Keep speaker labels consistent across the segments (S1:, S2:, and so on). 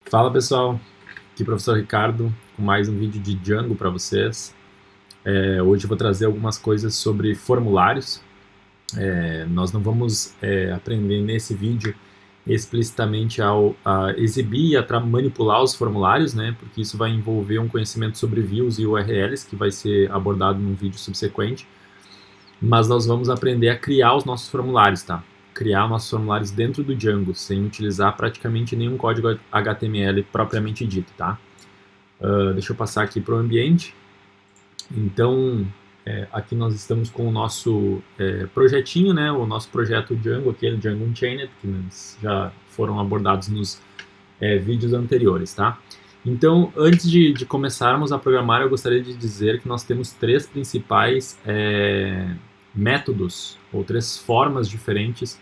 S1: Fala pessoal, aqui é o professor Ricardo com mais um vídeo de Django para vocês. Hoje eu vou trazer algumas coisas sobre formulários. Nós não vamos aprender nesse vídeo explicitamente a exibir e a manipular os formulários, né? Porque isso vai envolver um conhecimento sobre views e URLs que vai ser abordado num vídeo subsequente. Mas nós vamos aprender a criar os nossos formulários, tá? Criar nossos formulários dentro do Django, sem utilizar praticamente nenhum código HTML propriamente dito, tá? Deixa eu passar aqui para o ambiente. Então, aqui nós estamos com o nosso projetinho, né? O nosso projeto Django, aquele Django Unchained, que já foram abordados nos vídeos anteriores, tá? Então, antes de começarmos a programar, eu gostaria de dizer que nós temos três principais métodos, ou três formas diferentes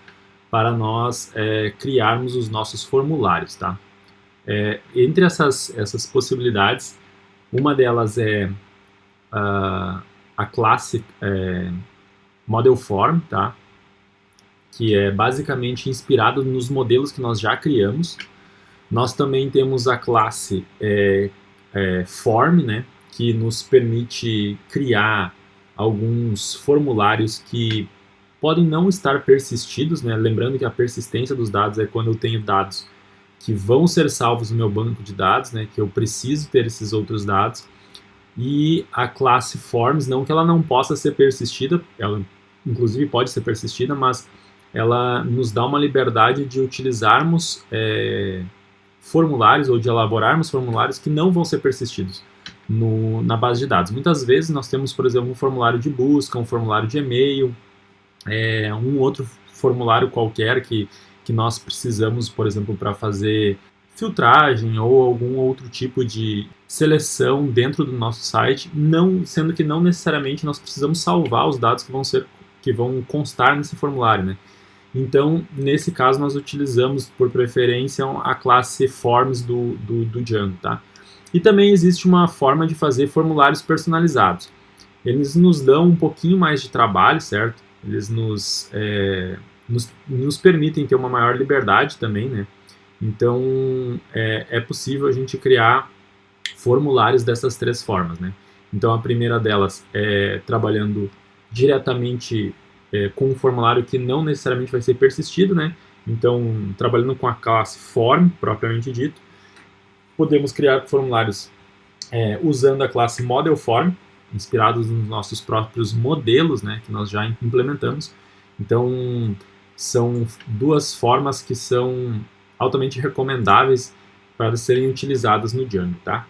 S1: para nós criarmos os nossos formulários, tá? Entre essas possibilidades, uma delas é a classe Model Form, tá? Que é basicamente inspirado nos modelos que nós já criamos. Nós também temos a classe Form, né? Que nos permite criar alguns formulários que podem não estar persistidos, né? Lembrando que a persistência dos dados é quando eu tenho dados que vão ser salvos no meu banco de dados, né, que eu preciso ter esses outros dados, e a classe Forms, não que ela não possa ser persistida, ela inclusive pode ser persistida, mas ela nos dá uma liberdade de utilizarmos formulários ou de elaborarmos formulários que não vão ser persistidos na base de dados. Muitas vezes nós temos, por exemplo, um formulário de busca, um formulário de e-mail, um outro formulário qualquer que nós precisamos, por exemplo, para fazer filtragem ou algum outro tipo de seleção dentro do nosso site, sendo que não necessariamente nós precisamos salvar os dados que vão constar nesse formulário, né? Então, nesse caso, nós utilizamos, por preferência, a classe Forms do Django, tá? E também existe uma forma de fazer formulários personalizados. Eles nos dão um pouquinho mais de trabalho, certo? Eles nos permitem ter uma maior liberdade também, né? Então, é possível a gente criar formulários dessas três formas, né? Então, a primeira delas é trabalhando diretamente com um formulário que não necessariamente vai ser persistido, né? Então, trabalhando com a classe Form, propriamente dito, podemos criar formulários usando a classe Model Form, inspirados nos nossos próprios modelos, né, que nós já implementamos. Então, são duas formas que são altamente recomendáveis para serem utilizadas no Django, tá?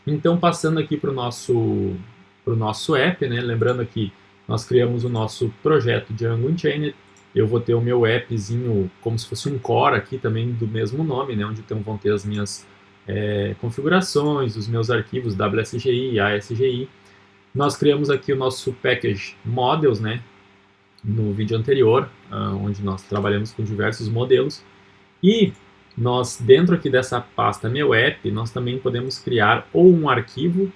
S1: Então, passando aqui para o nosso app, né, lembrando aqui, nós criamos o nosso projeto Django Unchained. Eu vou ter o meu appzinho como se fosse um core aqui também do mesmo nome, né, onde então vão ter as minhas configurações, os meus arquivos WSGI, ASGI. Nós criamos aqui o nosso package models, né, no vídeo anterior, onde nós trabalhamos com diversos modelos. E nós, dentro aqui dessa pasta meu app, nós também podemos criar ou um arquivo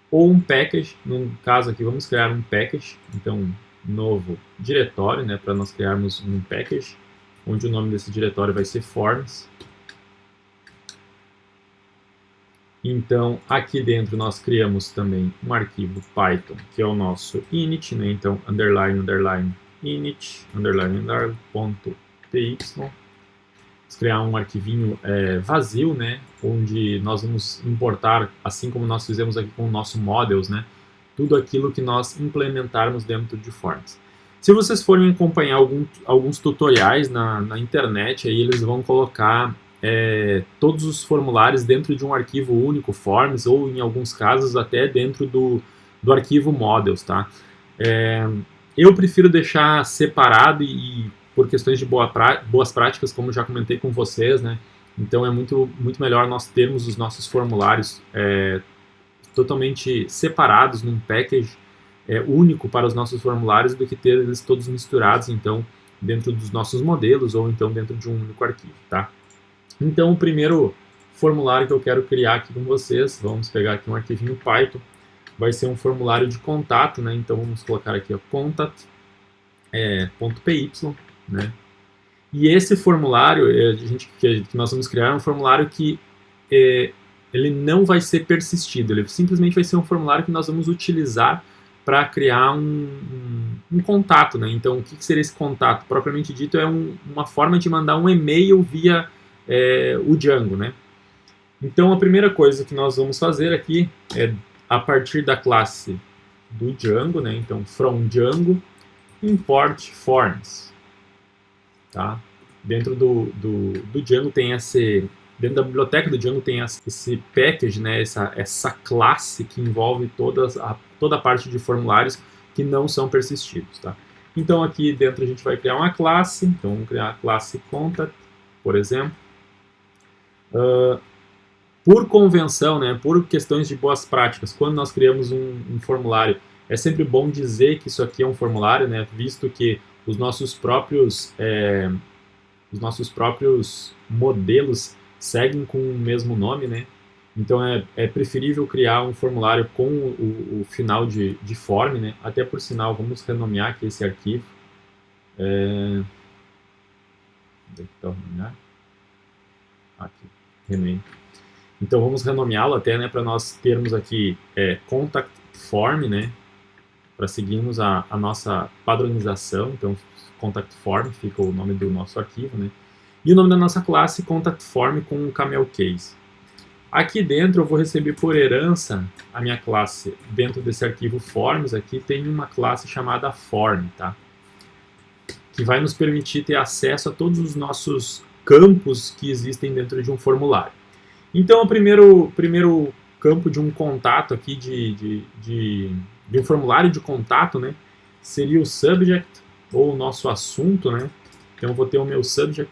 S1: ou um package. No caso aqui, vamos criar um package, então, novo diretório, né, para nós criarmos um package, onde o nome desse diretório vai ser Forms. Então, aqui dentro nós criamos também um arquivo Python, que é o nosso init, né? Então, underline, underline, init, underline, underline, ponto .py. Vamos criar um arquivinho vazio, né? Onde nós vamos importar, assim como nós fizemos aqui com o nosso models, né? Tudo aquilo que nós implementarmos dentro de Forms. Se vocês forem acompanhar alguns tutoriais na internet, aí eles vão colocar todos os formulários dentro de um arquivo único, Forms, ou em alguns casos até dentro do arquivo Models, tá? Eu prefiro deixar separado e por questões de boas práticas, como já comentei com vocês, né? Então é muito melhor nós termos os nossos formulários totalmente separados num package único para os nossos formulários do que ter eles todos misturados, então, dentro dos nossos modelos ou então dentro de um único arquivo, tá? Então, o primeiro formulário que eu quero criar aqui com vocês, vamos pegar aqui um arquivinho Python, vai ser um formulário de contato, né? Então, vamos colocar aqui o contact.py, né? E esse formulário que nós vamos criar é um formulário que ele não vai ser persistido, ele simplesmente vai ser um formulário que nós vamos utilizar para criar um contato, né? Então, o que seria esse contato? Propriamente dito, é uma forma de mandar um e-mail via o Django, né? Então, a primeira coisa que nós vamos fazer aqui é, a partir da classe do Django, né? Então, from Django, import forms, tá? Dentro do Django tem dentro da biblioteca do Django tem esse package, né? Essa classe que envolve toda a parte de formulários que não são persistidos, tá? Então, aqui dentro a gente vai criar uma classe, então vamos criar a classe contact, por exemplo. Por convenção, né, por questões de boas práticas, quando nós criamos um formulário, é sempre bom dizer que isso aqui é um formulário, né, visto que os nossos próprios modelos seguem com o mesmo nome, né? Então é preferível criar um formulário com o final de form, né? Até por sinal, vamos renomear aqui esse arquivo. Onde é que está o renomear? Aqui, rename. Então vamos renomeá-lo até, né, para nós termos aqui contact form, né, para seguirmos a nossa padronização. Então contact form fica o nome do nosso arquivo, né, e o nome da nossa classe contact form com um camel case. Aqui dentro eu vou receber por herança a minha classe. Dentro desse arquivo forms aqui tem uma classe chamada form, tá, que vai nos permitir ter acesso a todos os nossos campos que existem dentro de um formulário. Então, o primeiro campo de um contato aqui, de um formulário de contato, né, seria o subject, ou o nosso assunto, né? Então, eu vou ter o meu subject.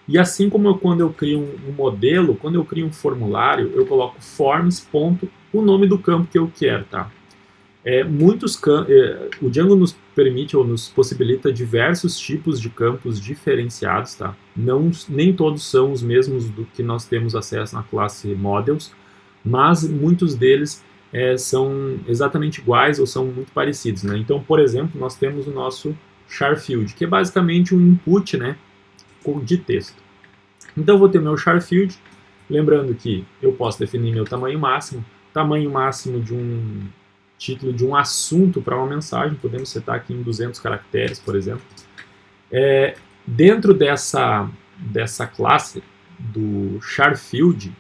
S1: E assim como quando eu crio um modelo, quando eu crio um formulário, eu coloco forms, ponto, o nome do campo que eu quero, tá? O Django nos permite ou nos possibilita diversos tipos de campos diferenciados, tá? Nem todos são os mesmos do que nós temos acesso na classe Models, mas muitos deles são exatamente iguais ou são muito parecidos, né? Então, por exemplo, nós temos o nosso char field, que é basicamente um input, né, de texto. Então, eu vou ter meu char field, lembrando que eu posso definir meu tamanho máximo de um título de um assunto para uma mensagem, podemos setar aqui em 200 caracteres, por exemplo. Dentro dessa classe do char field,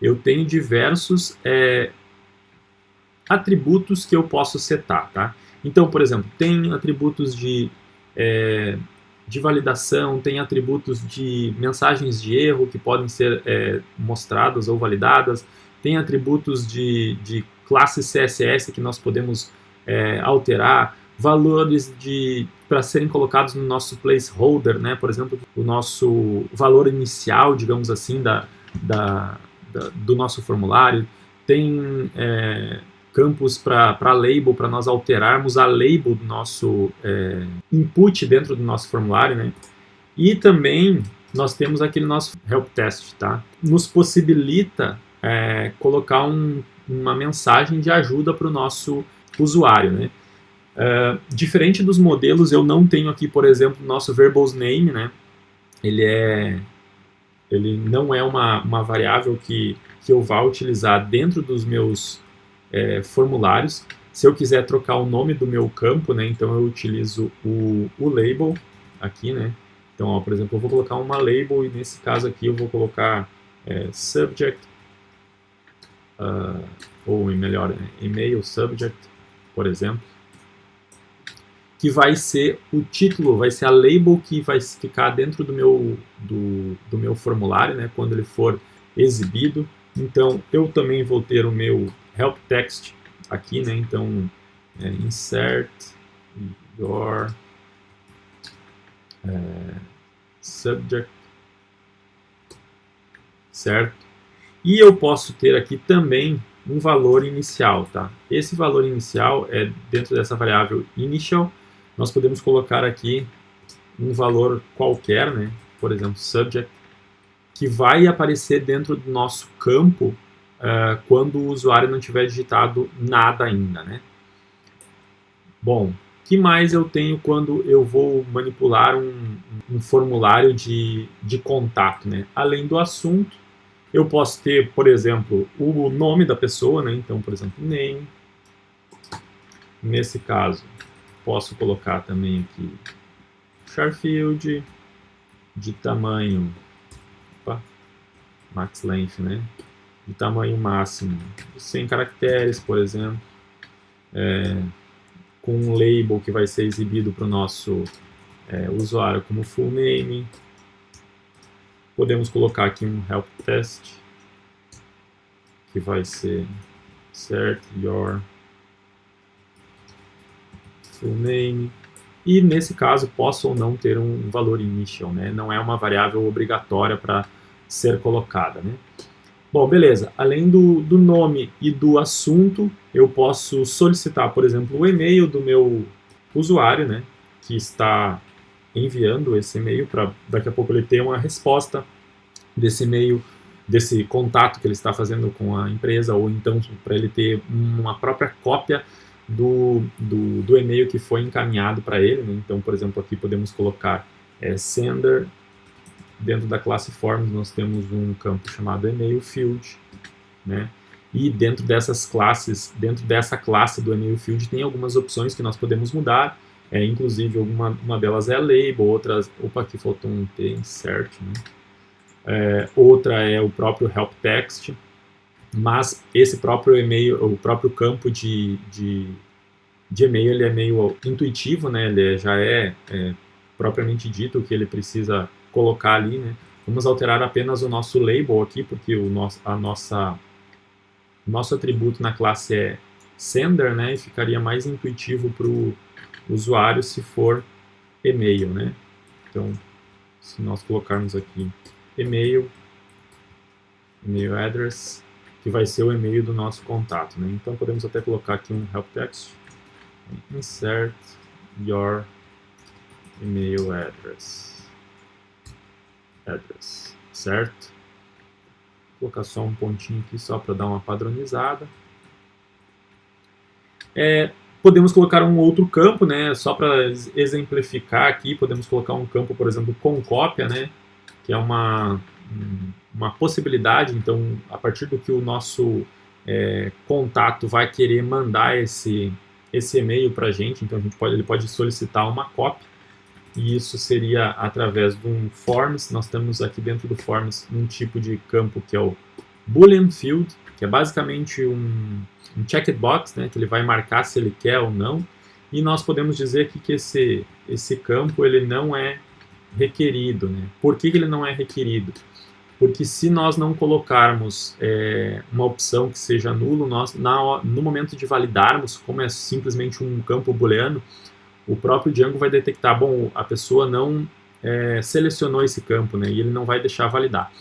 S1: eu tenho diversos atributos que eu posso setar, tá? Então, por exemplo, tem atributos de validação, tem atributos de mensagens de erro que podem ser mostradas ou validadas, tem atributos de classe CSS que nós podemos alterar, valores para serem colocados no nosso placeholder, né? Por exemplo, o nosso valor inicial, digamos assim, do nosso formulário, tem campos para label, para nós alterarmos a label do nosso input dentro do nosso formulário, né? E também nós temos aquele nosso help test, tá? Nos possibilita colocar uma mensagem de ajuda para o nosso usuário, né? Diferente dos modelos, eu não tenho aqui, por exemplo, o nosso verbose name, né? Ele não é uma variável que eu vá utilizar dentro dos meus formulários. Se eu quiser trocar o nome do meu campo, né, então eu utilizo o label aqui, né? Então, ó, por exemplo, eu vou colocar uma label e nesse caso aqui eu vou colocar subject, ou melhor, email subject, por exemplo, que vai ser o título, vai ser a label que vai ficar dentro do meu formulário, né, quando ele for exibido. Então, eu também vou ter o meu help text aqui, né, então, insert your subject, certo? E eu posso ter aqui também um valor inicial, tá? Esse valor inicial é dentro dessa variável initial, nós podemos colocar aqui um valor qualquer, né? Por exemplo, subject, que vai aparecer dentro do nosso campo quando o usuário não tiver digitado nada ainda, né? Bom, o que mais eu tenho quando eu vou manipular um formulário de contato, né? Além do assunto, Eu posso ter, por exemplo, o nome da pessoa, né? Então, por exemplo, name. Nesse caso, posso colocar também aqui char field de tamanho, max length, né? De tamanho máximo, 100 caracteres, por exemplo, com um label que vai ser exibido para o nosso usuário como full name. Podemos colocar aqui um help test, que vai ser cert your full name. E nesse caso, posso ou não ter um valor initial, né? Não é uma variável obrigatória para ser colocada, né? Bom, beleza. Além do nome e do assunto, eu posso solicitar, por exemplo, o e-mail do meu usuário, né? Que está enviando esse e-mail para daqui a pouco ele ter uma resposta desse e-mail, desse contato que ele está fazendo com a empresa, ou então para ele ter uma própria cópia do e-mail que foi encaminhado para ele, né? Então, por exemplo, aqui podemos colocar sender. Dentro da classe forms nós temos um campo chamado email field, né? E dentro dessas classes, dentro dessa classe do email field tem algumas opções que nós podemos mudar, inclusive uma delas é label, outras, opa, aqui faltou um T, insert, né? Outra é o próprio help text, mas esse próprio e-mail, o próprio campo de e-mail, ele é meio intuitivo, né? Ele já é propriamente dito o que ele precisa colocar ali, né? Vamos alterar apenas o nosso label aqui, porque o nosso atributo na classe é sender, né? E ficaria mais intuitivo para o usuário se for e-mail, né? Então, se nós colocarmos aqui e-mail address, que vai ser o e-mail do nosso contato, né? Então, podemos até colocar aqui um help text, insert your email address, certo? Vou colocar só um pontinho aqui só para dar uma padronizada. Podemos colocar um outro campo, né? Só para exemplificar aqui, podemos colocar um campo, por exemplo, com cópia, né? Que é uma possibilidade. Então, a partir do que o nosso contato vai querer mandar esse e-mail para a gente, então ele pode solicitar uma cópia. E isso seria através de um forms. Nós temos aqui dentro do forms um tipo de campo que é o boolean field, que é basicamente um checked box, né, que ele vai marcar se ele quer ou não. E nós podemos dizer aqui que esse campo ele não é requerido, né? Por que ele não é requerido? Porque se nós não colocarmos uma opção que seja nulo, no momento de validarmos, como é simplesmente um campo booleano, o próprio Django vai detectar, bom, a pessoa não selecionou esse campo, né, e ele não vai deixar validar.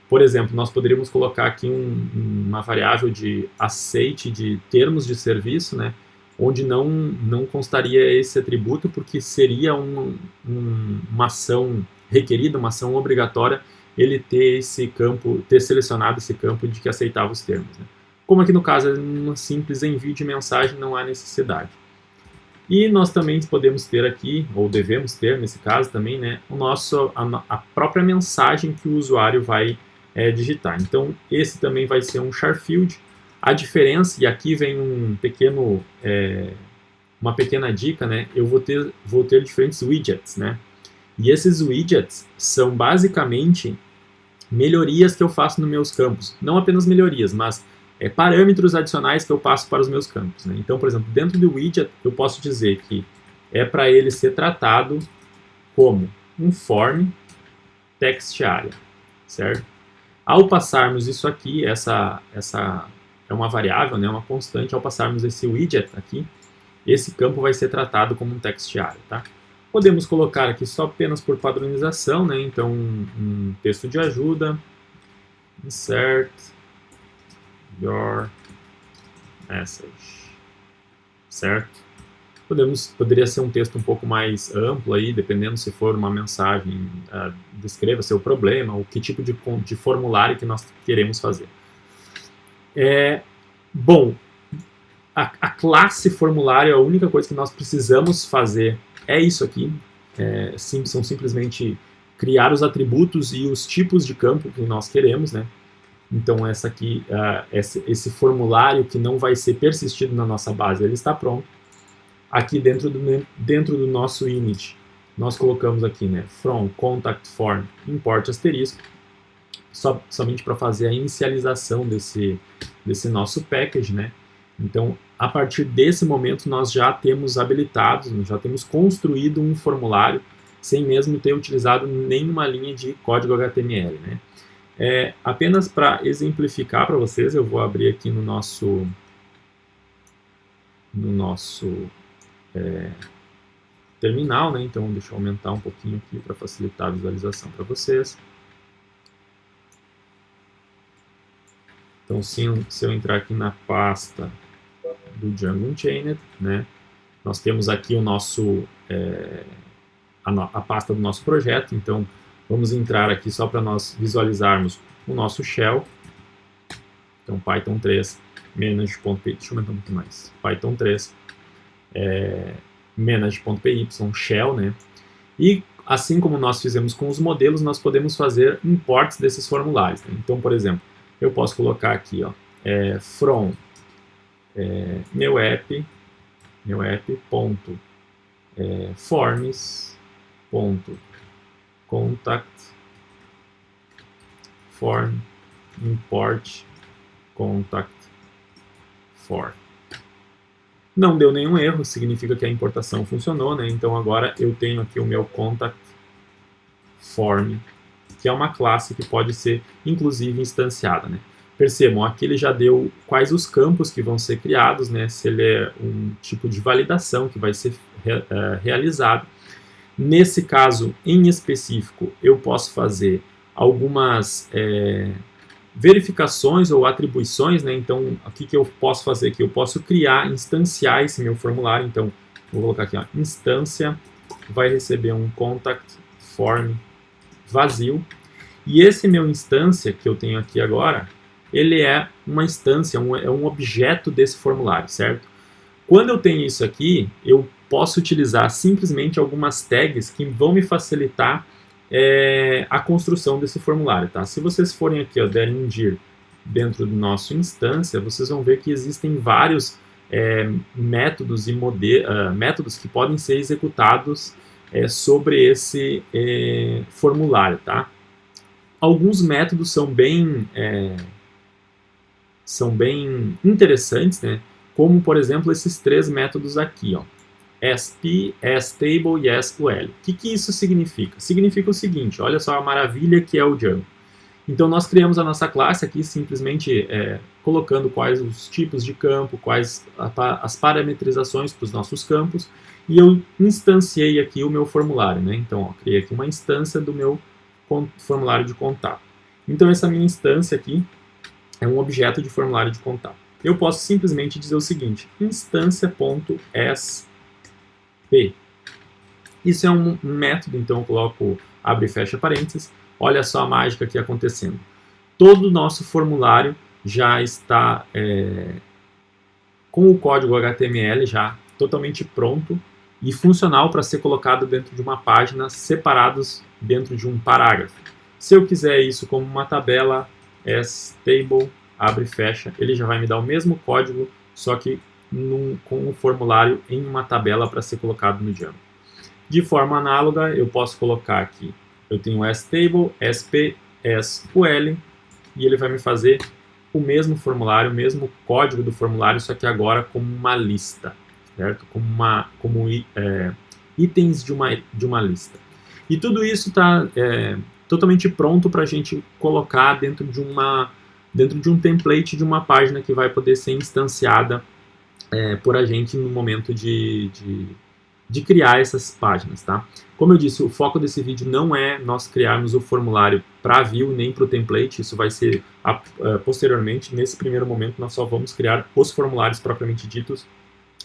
S1: Por exemplo, nós poderíamos colocar aqui uma variável de aceite de termos de serviço, né, onde não constaria esse atributo, porque seria uma ação requerida, uma ação obrigatória, ele ter selecionado esse campo de que aceitava os termos, né. Como aqui no caso é um simples envio de mensagem, não há necessidade. E nós também podemos ter aqui, ou devemos ter nesse caso também, né, a própria mensagem que o usuário vai digitar. Então, esse também vai ser um char field. A diferença, e aqui vem uma pequena dica, né, eu vou ter diferentes widgets, né, e esses widgets são basicamente melhorias que eu faço nos meus campos. Não apenas melhorias, mas parâmetros adicionais que eu passo para os meus campos, né? Então, por exemplo, dentro do widget, eu posso dizer que é para ele ser tratado como um form text area, certo? Ao passarmos isso aqui, essa é uma variável, né, uma constante, ao passarmos esse widget aqui, esse campo vai ser tratado como um text area, tá? Podemos colocar aqui só apenas por padronização, né? Então, um texto de ajuda, insert your message, certo? Poderia ser um texto um pouco mais amplo aí, dependendo se for uma mensagem, descreva seu problema, ou que tipo de formulário que nós queremos fazer. Bom, a classe formulário, a única coisa que nós precisamos fazer é isso aqui, são simplesmente criar os atributos e os tipos de campo que nós queremos, né? Então essa aqui, esse formulário que não vai ser persistido na nossa base, ele está pronto. Aqui dentro do nosso init, nós colocamos aqui, né, from contact form import asterisco, somente para fazer a inicialização desse nosso package, né? Então, a partir desse momento, nós já temos habilitados, já temos construído um formulário sem mesmo ter utilizado nenhuma linha de código HTML, né? Apenas para exemplificar para vocês, eu vou abrir aqui no nosso terminal, né? Então, deixa eu aumentar um pouquinho aqui para facilitar a visualização para vocês. Então, se eu entrar aqui na pasta do Django Unchained, né, nós temos aqui o nosso, a pasta do nosso projeto. Então, vamos entrar aqui só para nós visualizarmos o nosso shell. Então, Python 3, manage.py, deixa eu aumentar um pouco mais, Python 3, manage.py, shell, né, e assim como nós fizemos com os modelos, nós podemos fazer imports desses formulários, né? Então, por exemplo, eu posso colocar aqui, ó, from meu app ponto forms ponto contact form import contact for. Não deu nenhum erro, significa que a importação funcionou, né? Então agora eu tenho aqui o meu contact form, que é uma classe que pode ser inclusive instanciada, né? Percebam, aqui ele já deu quais os campos que vão ser criados, né? Se ele é um tipo de validação que vai ser realizado. Nesse caso em específico, eu posso fazer algumas verificações ou atribuições, né? Então, o que eu posso fazer aqui? Eu posso criar, instanciar esse meu formulário. Então, vou colocar aqui, ó, instância, vai receber um contact form vazio. E esse meu instância que eu tenho aqui agora, ele é uma instância, é um objeto desse formulário, certo? Quando eu tenho isso aqui, eu posso utilizar simplesmente algumas tags que vão me facilitar a construção desse formulário, tá? Se vocês forem aqui, ó, derem um dir dentro do nosso instância, vocês vão ver que existem vários métodos e métodos que podem ser executados sobre esse formulário, tá? Alguns métodos são bem interessantes, né? Como, por exemplo, esses três métodos aqui, ó, sp, stable e sql. O que isso significa? Significa o seguinte, olha só a maravilha que é o Django. Então, nós criamos a nossa classe aqui simplesmente colocando quais os tipos de campo, quais as parametrizações para os nossos campos, e eu instanciei aqui o meu formulário, né? Então, ó, criei aqui uma instância do meu formulário de contato. Então, essa minha instância aqui é um objeto de formulário de contato. Eu posso simplesmente dizer o seguinte, instância.sp. Isso é um método, então eu coloco, abre e fecha parênteses, olha só a mágica aqui acontecendo. Todo o nosso formulário já está com o código HTML já totalmente pronto e funcional para ser colocado dentro de uma página, separados dentro de um parágrafo. Se eu quiser isso como uma tabela, stable, abre e fecha, ele já vai me dar o mesmo código, só que com o formulário em uma tabela para ser colocado no Django. De forma análoga, eu posso colocar aqui, eu tenho stable, sp, sql, e ele vai me fazer o mesmo formulário, o mesmo código do formulário, só que agora como uma lista, certo? Como itens de uma lista. E tudo isso está totalmente pronto para a gente colocar dentro de um template de uma página que vai poder ser instanciada por a gente no momento de criar essas páginas, tá? Como eu disse, o foco desse vídeo não é nós criarmos o formulário para view nem para o template, isso vai ser posteriormente. Nesse primeiro momento nós só vamos criar os formulários propriamente ditos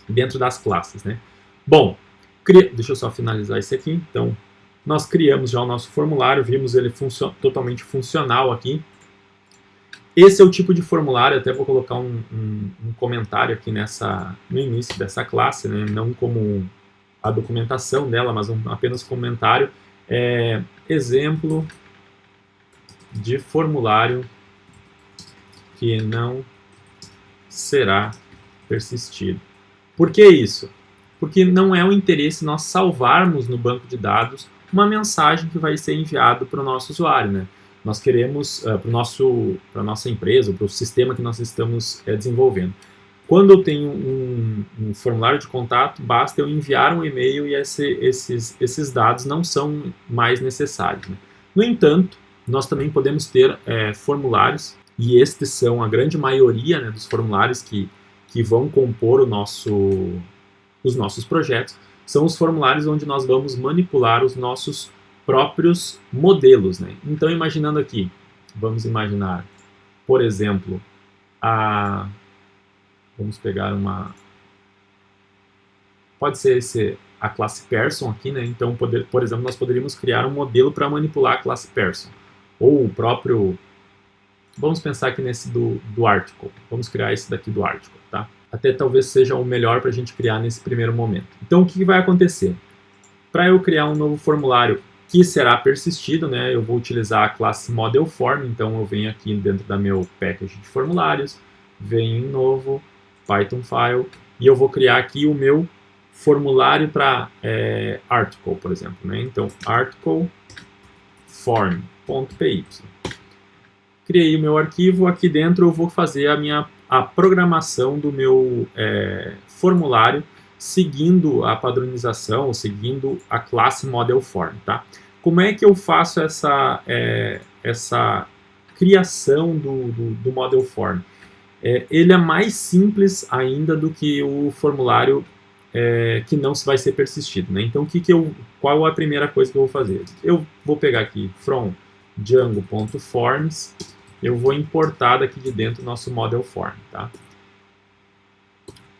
S1: dentro das classes, né? Bom, deixa eu só finalizar esse aqui. Então, nós criamos já o nosso formulário, vimos ele totalmente funcional aqui. Esse é o tipo de formulário, até vou colocar um comentário aqui no início dessa classe, né? Não como a documentação dela, mas apenas comentário. Exemplo de formulário que não será persistido. Por que isso? Porque não é o interesse nós salvarmos no banco de dados uma mensagem que vai ser enviada para o nosso usuário, né? Nós queremos, para a nossa empresa, para o sistema que nós estamos desenvolvendo. Quando eu tenho um formulário de contato, basta eu enviar um e-mail e esses dados não são mais necessários, né? No entanto, nós também podemos ter formulários, e estes são a grande maioria, né, dos formulários que vão compor os nossos projetos, são os formulários onde nós vamos manipular os nossos próprios modelos, né? Então, imaginando aqui, vamos imaginar, por exemplo, vamos pegar pode ser a classe person aqui, né? Então, por exemplo, nós poderíamos criar um modelo para manipular a classe person. Ou o próprio... Vamos pensar aqui nesse do article. Vamos criar esse daqui do article, tá? Até talvez seja o melhor para a gente criar nesse primeiro momento. Então, o que vai acontecer? Para eu criar um novo formulário que será persistido, né? Eu vou utilizar a classe model form. Então, eu venho aqui dentro da meu package de formulários, venho em novo, Python file, e eu vou criar aqui o meu formulário para article, por exemplo, né? Então, article form.py. Criei o meu arquivo, aqui dentro eu vou fazer a programação do meu formulário seguindo a padronização, seguindo a classe model form, tá? Como é que eu faço essa criação do model form? Ele é mais simples ainda do que o formulário que não vai ser persistido, né? Então, qual é a primeira coisa que eu vou fazer? Eu vou pegar aqui from django.forms, eu vou importar daqui de dentro o nosso model form, tá?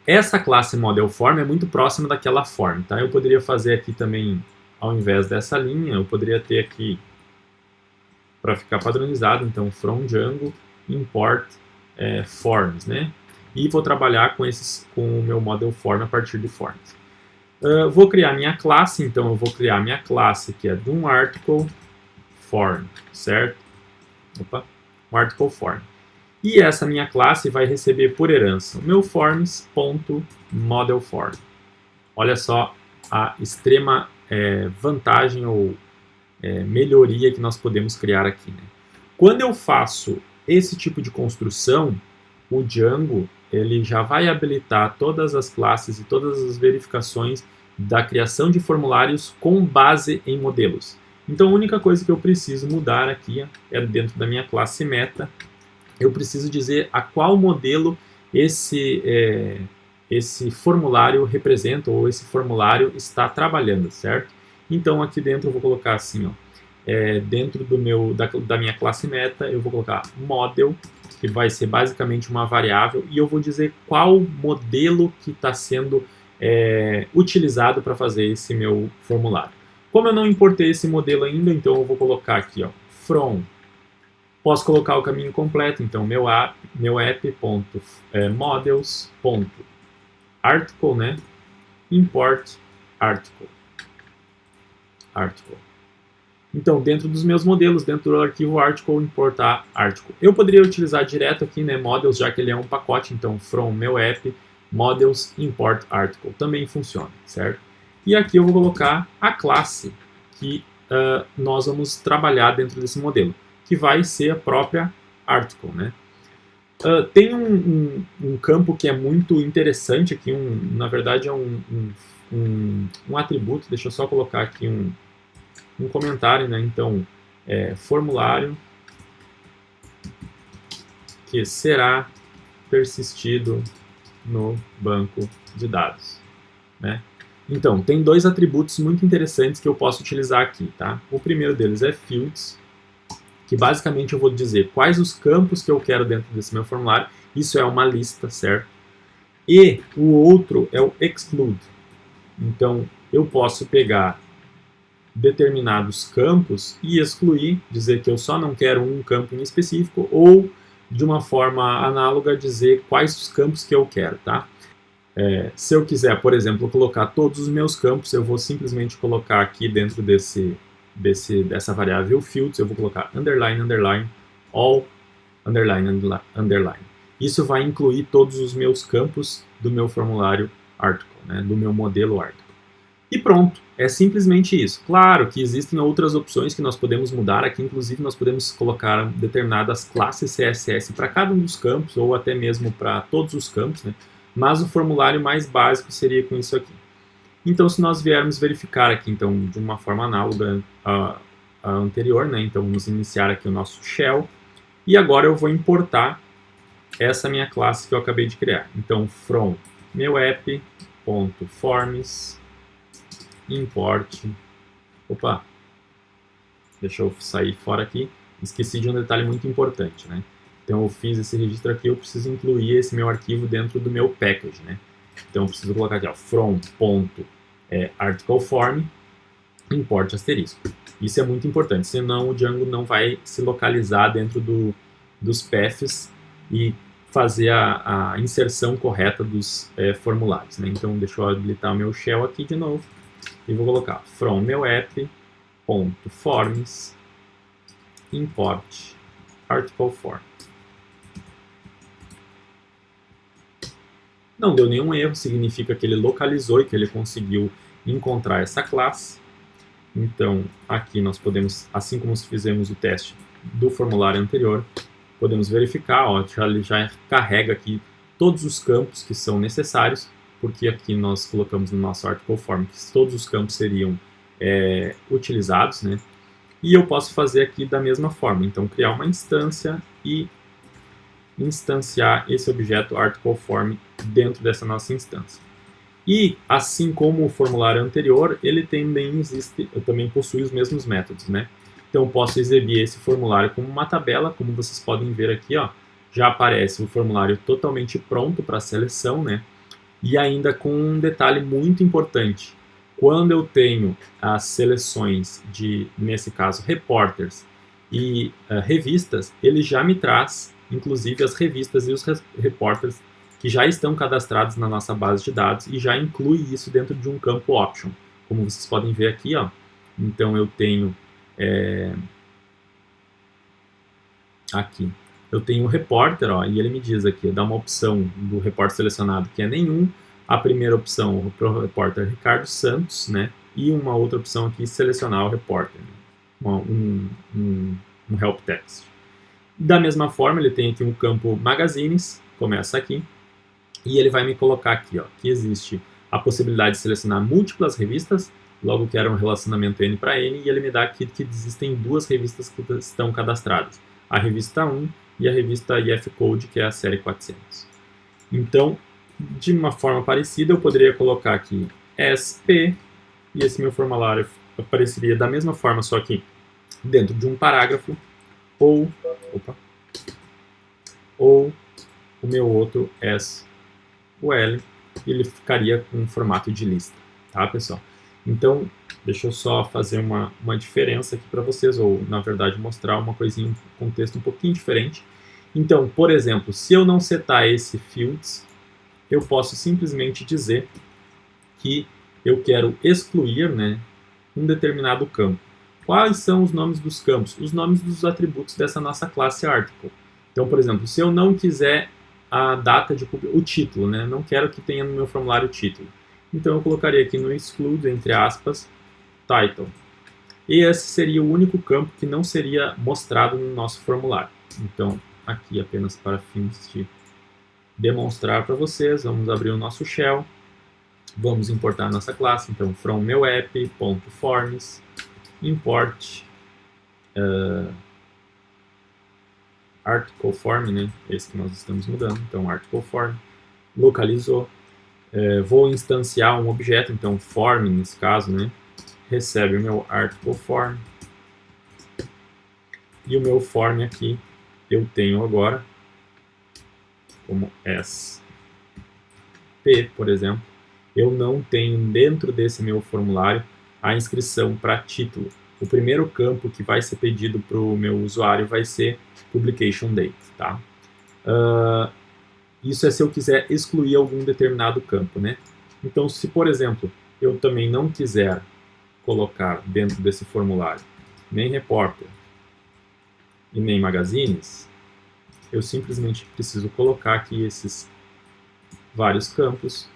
S1: Essa classe model form é muito próxima daquela form, tá? Eu poderia fazer aqui também, ao invés dessa linha, eu poderia ter aqui, para ficar padronizado, então, from Django import forms, né? E vou trabalhar com o meu model form a partir de forms. Vou criar minha classe, então eu vou criar minha classe que é de um article form, certo? Opa, um article form. E essa minha classe vai receber por herança o meu forms.modelForm. Olha só a extrema vantagem ou melhoria que nós podemos criar aqui, né? Quando eu faço esse tipo de construção, o Django ele já vai habilitar todas as classes e todas as verificações da criação de formulários com base em modelos. Então a única coisa que eu preciso mudar aqui é dentro da minha classe meta, eu preciso dizer a qual modelo esse formulário representa ou esse formulário está trabalhando, certo? Então aqui dentro eu vou colocar assim, ó, dentro da minha classe meta eu vou colocar model, que vai ser basicamente uma variável, e eu vou dizer qual modelo que está sendo utilizado para fazer esse meu formulário. Como eu não importei esse modelo ainda, então eu vou colocar aqui, ó, from. Posso colocar o caminho completo, então meu app.models.article, né? Import article. Então, dentro dos meus modelos, dentro do arquivo article, importar article. Eu poderia utilizar direto aqui, né, models, já que ele é um pacote, então from meu app, models, import article. Também funciona, certo? E aqui eu vou colocar a classe que nós vamos trabalhar dentro desse modelo, que vai ser a própria article, né? Tem um campo que é muito interessante aqui, na verdade é um atributo, deixa eu só colocar aqui um comentário, né? Então, formulário que será persistido no banco de dados, né? Então, tem dois atributos muito interessantes que eu posso utilizar aqui, tá? O primeiro deles é fields, que basicamente eu vou dizer quais os campos que eu quero dentro desse meu formulário. Isso é uma lista, certo? E o outro é o exclude. Então, eu posso pegar determinados campos e excluir, dizer que eu só não quero um campo em específico, ou de uma forma análoga dizer quais os campos que eu quero, tá? Se eu quiser, por exemplo, colocar todos os meus campos, eu vou simplesmente colocar aqui dentro dessa variável fields, eu vou colocar underline, underline, all underline. Isso vai incluir todos os meus campos do meu formulário article, né, do meu modelo article. E pronto, é simplesmente isso. Claro que existem outras opções que nós podemos mudar aqui, inclusive nós podemos colocar determinadas classes CSS para cada um dos campos, ou até mesmo para todos os campos, né? Mas o formulário mais básico seria com isso aqui. Então, se nós viermos verificar aqui, então, de uma forma análoga à anterior, né? Então, vamos iniciar aqui o nosso shell, e agora eu vou importar essa minha classe que eu acabei de criar. Então, from meu app.forms import, opa, deixa eu sair fora aqui, esqueci de um detalhe muito importante, né? Então eu fiz esse registro aqui, eu preciso incluir esse meu arquivo dentro do meu package, né? Então eu preciso colocar aqui, ó, from.articleform import asterisco. Isso é muito importante, senão o Django não vai se localizar dentro dos paths e fazer a inserção correta dos formulários, né? Então deixa eu habilitar o meu shell aqui de novo. E vou colocar from meu app.forms import article form. Não deu nenhum erro, significa que ele localizou e que ele conseguiu encontrar essa classe. Então, aqui nós podemos, assim como fizemos o teste do formulário anterior, podemos verificar, ó, ele já carrega aqui todos os campos que são necessários, porque aqui nós colocamos no nosso article form que todos os campos seriam utilizados, né? E eu posso fazer aqui da mesma forma, então criar uma instância e instanciar esse objeto article form dentro dessa nossa instância. E assim como o formulário anterior, ele também possui os mesmos métodos, né? Então eu posso exibir esse formulário como uma tabela, como vocês podem ver aqui, ó, já aparece o formulário totalmente pronto para seleção, né? E ainda com um detalhe muito importante, quando eu tenho as seleções de, nesse caso, reporters e revistas, ele já me traz, inclusive, as revistas e os reporters que já estão cadastrados na nossa base de dados e já inclui isso dentro de um campo option, como vocês podem ver aqui, ó. Então eu tenho aqui. Eu tenho o repórter, ó, e ele me diz aqui, dá uma opção do repórter selecionado que é nenhum, a primeira opção para o repórter Ricardo Santos, né, e uma outra opção aqui, selecionar o repórter, né, um help text. Da mesma forma, ele tem aqui um campo magazines, começa aqui, e ele vai me colocar aqui, ó, que existe a possibilidade de selecionar múltiplas revistas, logo que era um relacionamento N para N, e ele me dá aqui que existem duas revistas que estão cadastradas, a revista 1 e a revista IF Code, que é a série 400. Então, de uma forma parecida, eu poderia colocar aqui SP, e esse meu formulário apareceria da mesma forma, só que dentro de um parágrafo, ou o meu outro SQL, e ele ficaria com formato de lista, tá, pessoal? Então, deixa eu só fazer uma diferença aqui para vocês, ou, na verdade, mostrar uma coisinha, um contexto um pouquinho diferente. Então, por exemplo, se eu não setar esse fields, eu posso simplesmente dizer que eu quero excluir, né, um determinado campo. Quais são os nomes dos campos? Os nomes dos atributos dessa nossa classe article. Então, por exemplo, se eu não quiser a data de o título, né, não quero que tenha no meu formulário o título. Então eu colocaria aqui no exclude, entre aspas, title. E esse seria o único campo que não seria mostrado no nosso formulário. Então, aqui apenas para fins de demonstrar para vocês, vamos abrir o nosso shell, vamos importar a nossa classe, então from meu app.forms import article form, né? Esse que nós estamos mudando, então article form, localizou, vou instanciar um objeto, então form nesse caso, né? Recebe o meu article form, e o meu form aqui eu tenho agora como SP, por exemplo, eu não tenho dentro desse meu formulário a inscrição para título. O primeiro campo que vai ser pedido para o meu usuário vai ser publication date, tá? Isso é se eu quiser excluir algum determinado campo, né? Então, se, por exemplo, eu também não quiser colocar dentro desse formulário nem repórter e nem magazines, eu simplesmente preciso colocar aqui esses vários campos.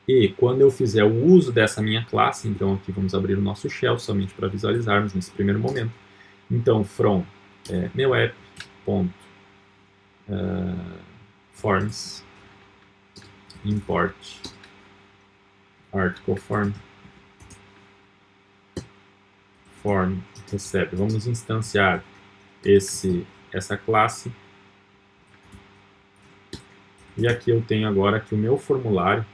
S1: E quando eu fizer o uso dessa minha classe, então aqui vamos abrir o nosso shell somente para visualizarmos nesse primeiro momento. Então, from meu app forms import article form recebe. Vamos instanciar essa classe. E aqui eu tenho agora que o meu formulário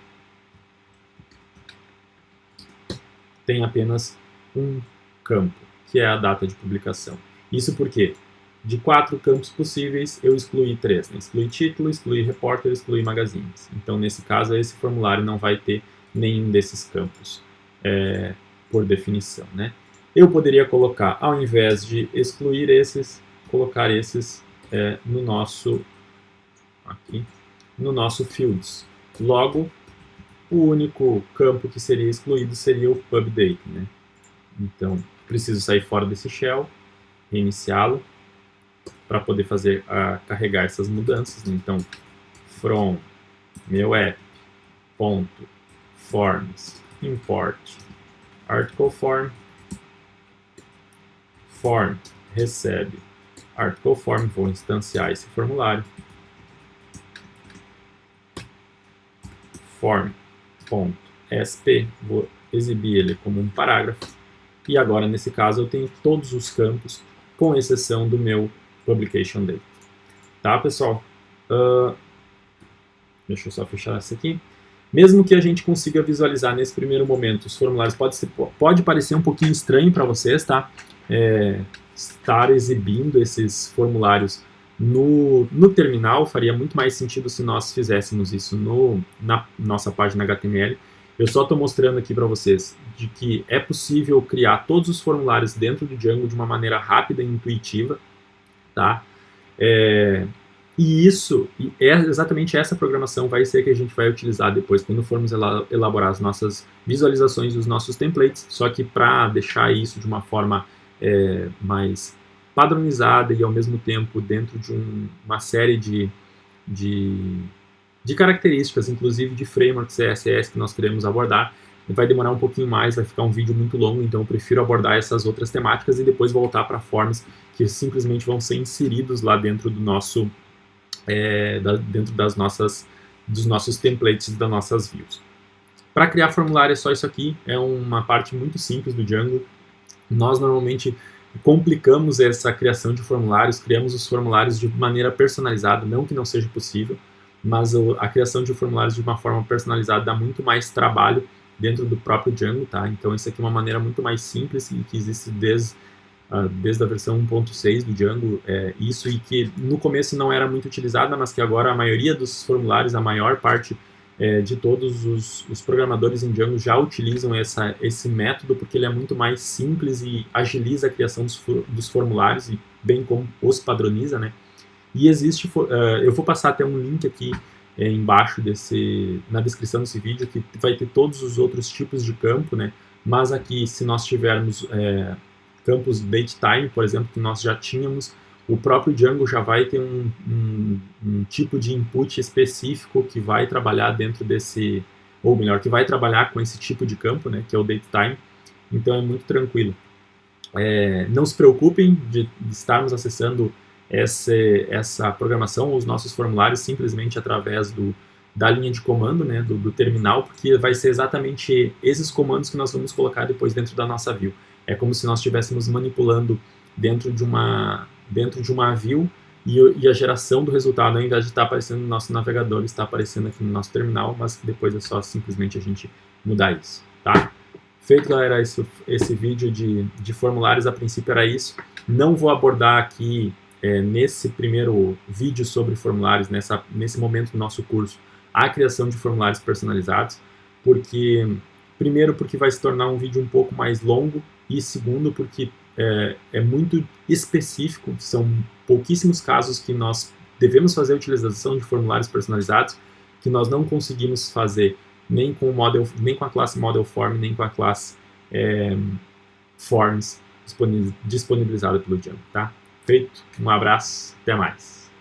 S1: tem apenas um campo, que é a data de publicação. Isso porque de 4 campos possíveis, eu excluí 3. Né? Excluí título, excluí repórter, excluí magazines. Então, nesse caso, esse formulário não vai ter nenhum desses campos, por definição. Né? Eu poderia colocar, ao invés de excluir esses, colocar esses no nosso fields. Logo, o único campo que seria excluído seria o pubDate. Né? Então, preciso sair fora desse shell, reiniciá-lo, para poder carregar essas mudanças. Né? Então, from meu app.forms import article form recebe article form, vou instanciar esse formulário, form.sp, vou exibir ele como um parágrafo, e agora nesse caso eu tenho todos os campos, com exceção do meu publication date. Tá, pessoal? Deixa eu só fechar essa aqui. Mesmo que a gente consiga visualizar nesse primeiro momento os formulários, pode parecer um pouquinho estranho para vocês, tá? Estar exibindo esses formulários no terminal faria muito mais sentido se nós fizéssemos isso na nossa página HTML. Eu só estou mostrando aqui para vocês de que é possível criar todos os formulários dentro do Django de uma maneira rápida e intuitiva, tá? E exatamente essa programação vai ser que a gente vai utilizar depois quando formos elaborar as nossas visualizações dos nossos templates, só que para deixar isso de uma forma mais padronizada e ao mesmo tempo dentro de uma série de características, inclusive de framework CSS que nós queremos abordar. Vai demorar um pouquinho mais, vai ficar um vídeo muito longo, então eu prefiro abordar essas outras temáticas e depois voltar para forms que simplesmente vão ser inseridos lá dentro do nosso dentro dos nossos templates das nossas views. Para criar formulário é só isso aqui, é uma parte muito simples do Django. Nós normalmente complicamos essa criação de formulários, criamos os formulários de maneira personalizada, não que não seja possível, mas a criação de formulários de uma forma personalizada dá muito mais trabalho dentro do próprio Django, tá? Então isso aqui é uma maneira muito mais simples e que existe desde a versão 1.6 do Django, isso, e que no começo não era muito utilizada, mas que agora a maioria dos formulários, a maior parte de todos os programadores em Django já utilizam esse método, porque ele é muito mais simples e agiliza a criação dos formulários e bem como os padroniza, né? E existe, eu vou passar até um link aqui embaixo na descrição desse vídeo, que vai ter todos os outros tipos de campo, né? Mas aqui, se nós tivermos campos datetime, por exemplo, que nós já tínhamos, o próprio Django já vai ter um tipo de input específico que vai trabalhar dentro desse, ou melhor, que vai trabalhar com esse tipo de campo, né, que é o datetime. Então é muito tranquilo. Não se preocupem de estarmos acessando essa programação, os nossos formulários, simplesmente através da linha de comando, né, do terminal, porque vai ser exatamente esses comandos que nós vamos colocar depois dentro da nossa view. É como se nós estivéssemos manipulando dentro de uma view e a geração do resultado, ao invés de estar aparecendo no nosso navegador, está aparecendo aqui no nosso terminal, mas depois é só simplesmente a gente mudar isso, tá? Feito, galera, esse vídeo de formulários, a princípio era isso. Não vou abordar aqui, nesse primeiro vídeo sobre formulários, nesse momento do nosso curso, a criação de formulários personalizados, primeiro porque vai se tornar um vídeo um pouco mais longo, e segundo porque é muito específico, são pouquíssimos casos que nós devemos fazer a utilização de formulários personalizados, que nós não conseguimos fazer nem com a classe Model Form, nem com a classe Forms disponibilizada pelo Django, tá? Feito. Um abraço. Até mais.